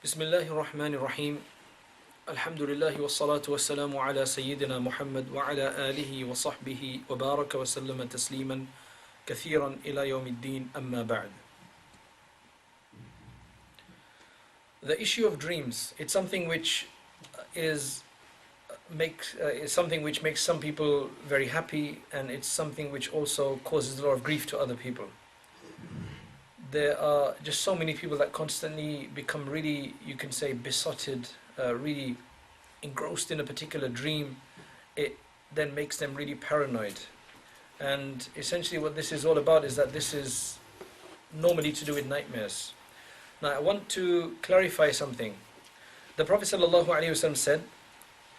بسم الله الرحمن الرحيم الحمد لله والصلاة والسلام على سيدنا محمد وعلى آله وصحبه وبارك وسلم تسليما كثيرا إلى يوم الدين أما بعد. The issue of dreams, it's something which is something which makes some people very happy, and it's something which also causes a lot of grief to other people. There are just so many people that constantly become really, you can say, besotted, really engrossed in a particular dream. It then makes them really paranoid. And essentially what this is all about is that this is normally to do with nightmares. Now I want to clarify something. The Prophet ﷺ said,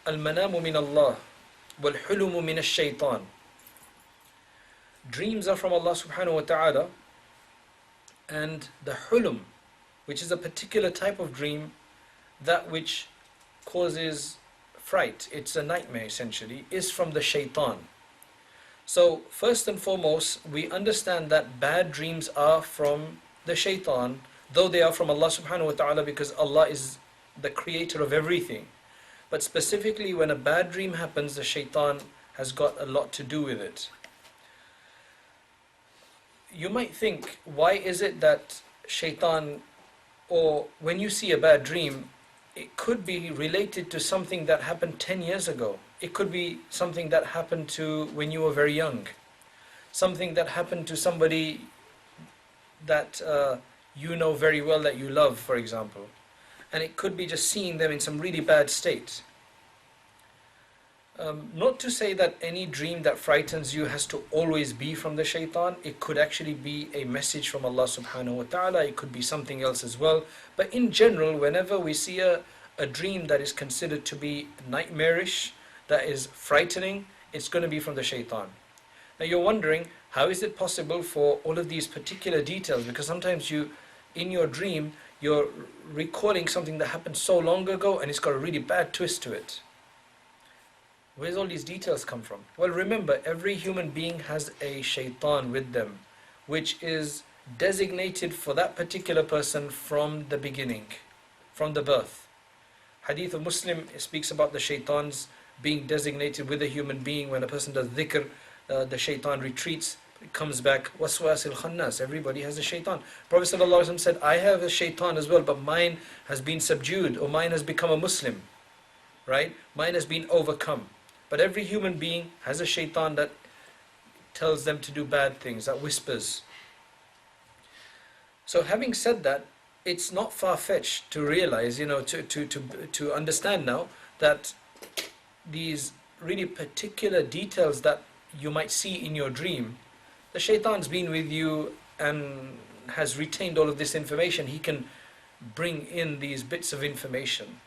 Al-manamu min Allah, wal-hulumu min ash-shaytan. Dreams are from Allah subhanahu wa ta'ala, and the hulum, which is a particular type of dream, that which causes fright, it's a nightmare essentially, is from the shaitan. So first and foremost, we understand that bad dreams are from the shaitan, though they are from Allah subhanahu wa ta'ala, because Allah is the creator of everything. But specifically when a bad dream happens, the shaitan has got a lot to do with it. You might think, why is it that shaitan, or when you see a bad dream, it could be related to something that happened 10 years ago. It could be something that happened to when you were very young. Something that happened to somebody that you know very well, that you love, for example. And it could be just seeing them in some really bad state. Not to say that any dream that frightens you has to always be from the shaitan. It could actually be a message from Allah subhanahu wa ta'ala. It could be something else as well. But in general, whenever we see a dream that is considered to be nightmarish, that is frightening, it's going to be from the shaitan. Now you're wondering, how is it possible for all of these particular details? Because sometimes in your dream, you're recalling something that happened so long ago and it's got a really bad twist to it. Where's all these details come from? Well, remember, every human being has a shaitan with them, which is designated for that particular person from the beginning, from the birth. Hadith of Muslim speaks about the shaitans being designated with a human being. When a person does dhikr, the shaitan retreats, it comes back. Was.a.s. khannas. Everybody has a shaitan. Prophet ﷺ said, I have a shaitan as well, but mine has been subdued, or mine has become a Muslim. Right? Mine has been overcome. But every human being has a shaitan that tells them to do bad things, that whispers. So having said that, it's not far-fetched to realize, to understand now that these really particular details that you might see in your dream, the shaitan's been with you and has retained all of this information. He can bring in these bits of information.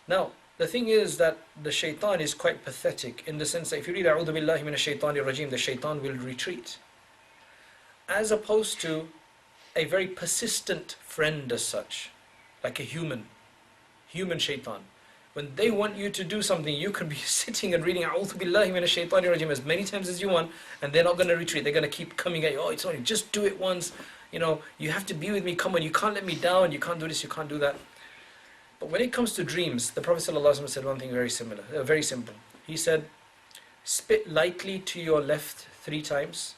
Now, the thing is that the shaitan is quite pathetic, in the sense that if you read A'udhu Billahi Minash Shaitanir Rajeem, the shaitan will retreat. As opposed to a very persistent friend as such, like a human shaitan. When they want you to do something, you can be sitting and reading A'udhu Billahi Minash Shaitanir Rajeem as many times as you want, and they're not going to retreat. They're going to keep coming at you. Oh, it's only, just do it once. You have to be with me. Come on, you can't let me down. You can't do this, you can't do that. But when it comes to dreams, the Prophet ﷺ said one thing very simple. He said, spit lightly to your left 3 times.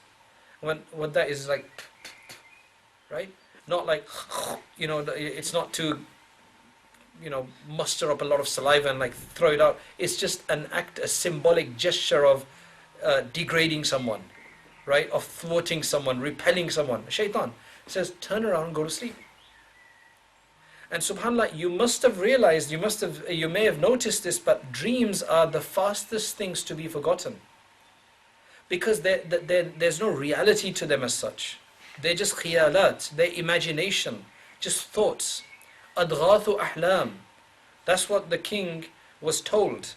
What that is like, right? Not like, it's not to, muster up a lot of saliva and like throw it out. It's just an act, a symbolic gesture of degrading someone, right? Of thwarting someone, repelling someone. Shaitan says, turn around and go to sleep. And subhanAllah, you must have realized, you may have noticed this, but dreams are the fastest things to be forgotten. Because there's no reality to them as such. They're just khiyalat, they're imagination, just thoughts. Adghathu ahlam. That's what the king was told.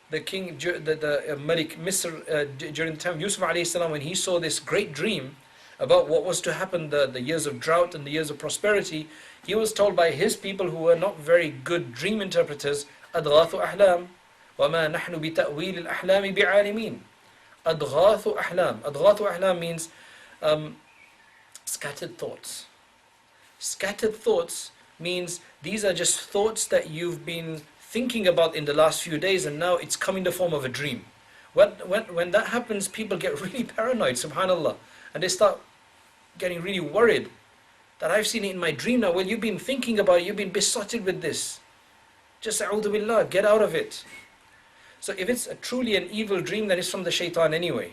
The king, the Malik Misr, during the time of Yusuf alayhi salam, when he saw this great dream about what was to happen, the years of drought and the years of prosperity, he was told by his people, who were not very good dream interpreters, Adghathu ahlam, وَمَا نَحْنُ بِتَأْوِيلِ الْأَحْلَامِ بِعَالِمِينَ. Adghathu ahlam. Adghathu ahlam means scattered thoughts. Scattered thoughts means these are just thoughts that you've been thinking about in the last few days, and now it's come in the form of a dream. When that happens, people get really paranoid, subhanAllah, and they start getting really worried that I've seen it in my dream now. Well, you've been thinking about it, you've been besotted with this. Just a'udhu billah, get out of it. So if it's truly an evil dream, then it's from the shaitan anyway.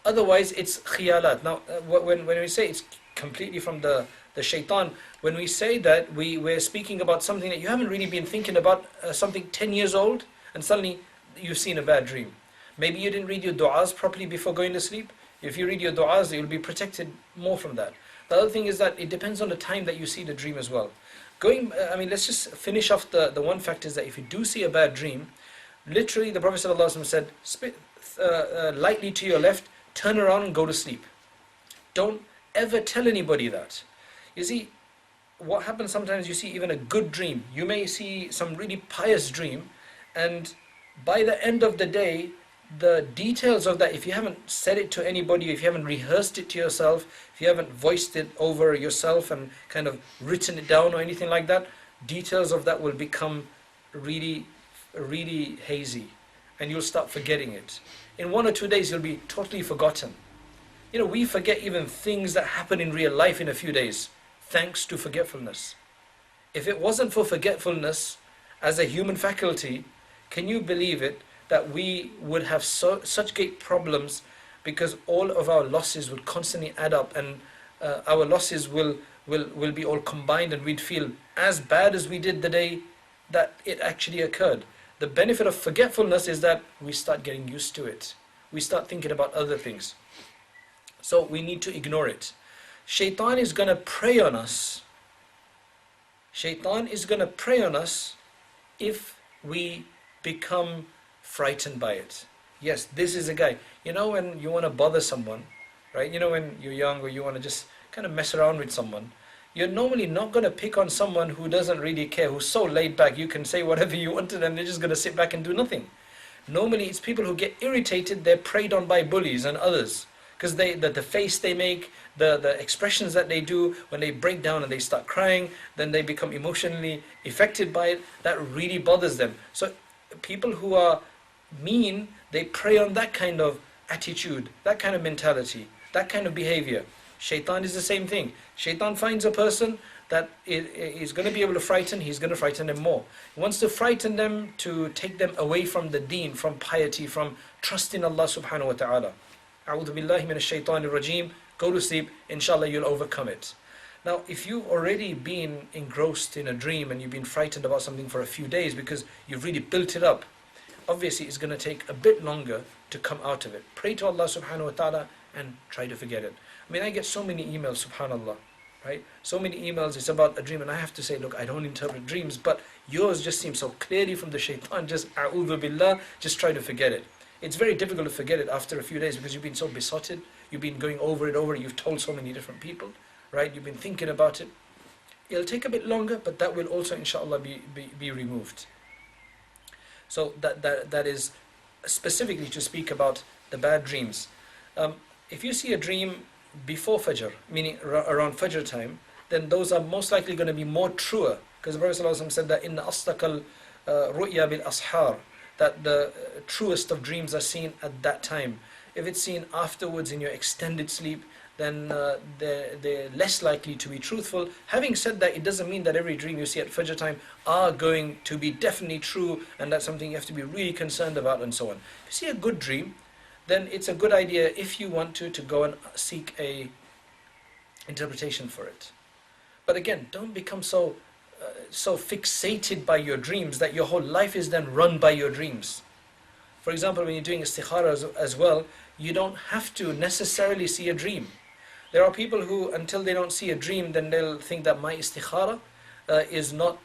Otherwise, it's khiyalat. Now, when we say it's completely from the shaitan, when we say that, we're speaking about something that you haven't really been thinking about, something 10 years old, and suddenly you've seen a bad dream. Maybe you didn't read your du'as properly before going to sleep. If you read your du'as, you'll be protected more from that. The other thing is that it depends on the time that you see the dream as well. Let's just finish off the one fact is that if you do see a bad dream, literally the Prophet ﷺ said, lightly to your left, turn around and go to sleep. Don't ever tell anybody that. You see, what happens sometimes, you see even a good dream. You may see some really pious dream, and by the end of the day, the details of that, if you haven't said it to anybody, if you haven't rehearsed it to yourself, if you haven't voiced it over yourself and kind of written it down or anything like that, details of that will become really, really hazy, and you'll start forgetting it. In 1 or 2 days, you'll be totally forgotten. You know, we forget even things that happen in real life in a few days, thanks to forgetfulness. If it wasn't for forgetfulness as a human faculty, can you believe it, that we would have such great problems, because all of our losses would constantly add up, and our losses will be all combined, and we'd feel as bad as we did the day that it actually occurred. The benefit of forgetfulness is that we start getting used to it. We start thinking about other things. So we need to ignore it. Shaitan is going to prey on us. Shaitan is going to prey on us if we become frightened by it. Yes, this is a guy. You know, when you want to bother someone, right? You know, when you're young or you want to just kind of mess around with someone, you're normally not going to pick on someone who doesn't really care, who's so laid back, you can say whatever you want to them, they're just going to sit back and do nothing. Normally it's people who get irritated, they're preyed on by bullies and others, because the face they make, the expressions that they do, when they break down and they start crying, then they become emotionally affected by it, that really bothers them. So people who are mean, they prey on that kind of attitude, that kind of mentality, that kind of behavior. Shaitan is the same thing. Shaitan finds a person that is going to be able to frighten, he's going to frighten them more. He wants to frighten them to take them away from the deen, from piety, from trust in Allah subhanahu wa ta'ala. A'udhu billahi minash shaitanir rajeem. Go to sleep, inshallah you'll overcome it. Now, if you've already been engrossed in a dream and you've been frightened about something for a few days because you've really built it up, obviously it's going to take a bit longer to come out of it. Pray to Allah subhanahu wa ta'ala and try to forget it. I mean, I get so many emails, subhanallah, right? So many emails, it's about a dream, and I have to say, look, I don't interpret dreams, but yours just seems so clearly from the shaitan, just a'udhu billah, just try to forget it. It's very difficult to forget it after a few days because you've been so besotted, you've been going over it, you've told so many different people, right? You've been thinking about it. It'll take a bit longer, but that will also, inshallah, be removed. So that is specifically to speak about the bad dreams. If you see a dream before Fajr, meaning around Fajr time, then those are most likely going to be more truer, because the Prophet ﷺ said that inna asdaqal ru'ya bil ashar, that the truest of dreams are seen at that time. If it's seen afterwards in your extended sleep, then they're less likely to be truthful. Having said that, it doesn't mean that every dream you see at Fajr time are going to be definitely true, and that's something you have to be really concerned about and so on. If you see a good dream, then it's a good idea, if you want to go and seek a interpretation for it. But again, don't become so fixated by your dreams that your whole life is then run by your dreams. For example, when you're doing istikhara as well, you don't have to necessarily see a dream. There are people who, until they don't see a dream, then they'll think that my istikhara is not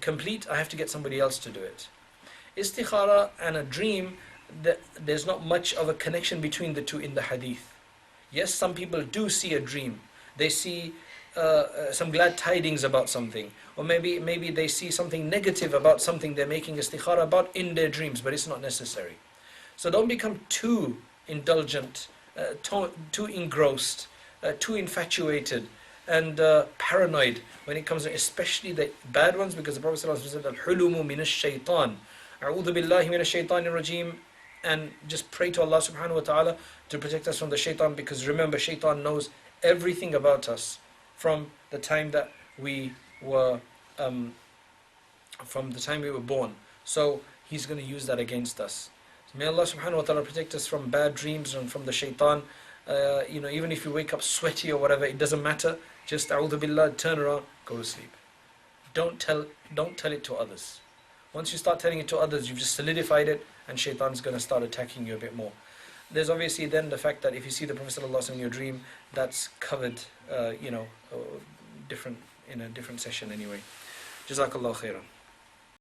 complete, I have to get somebody else to do it. Istikhara and a dream, there's not much of a connection between the two in the hadith. Yes, some people do see a dream. They see some glad tidings about something, or maybe they see something negative about something they're making istikhara about in their dreams, but it's not necessary. So don't become too indulgent, too engrossed, too infatuated, and paranoid when it comes to especially the bad ones, because the Prophet ﷺ said, Al-hulumu min ash-shaytan. A'udhu billahi min ash-shaytanir rajim. And just pray to Allah subhanahu wa ta'ala to protect us from the shaitan, because remember, shaitan knows everything about us from the time that we were born. So he's going to use that against us. So may Allah subhanahu wa ta'ala protect us from bad dreams and from the shaitan. Even if you wake up sweaty or whatever, it doesn't matter. Just a'udhu billah, turn around, go to sleep. Don't tell it to others. Once you start telling it to others, you've just solidified it, and shaitan's going to start attacking you a bit more. There's obviously then the fact that if you see the Prophet ﷺ in your dream, that's covered, different in a different session anyway. Jazakallah khairan.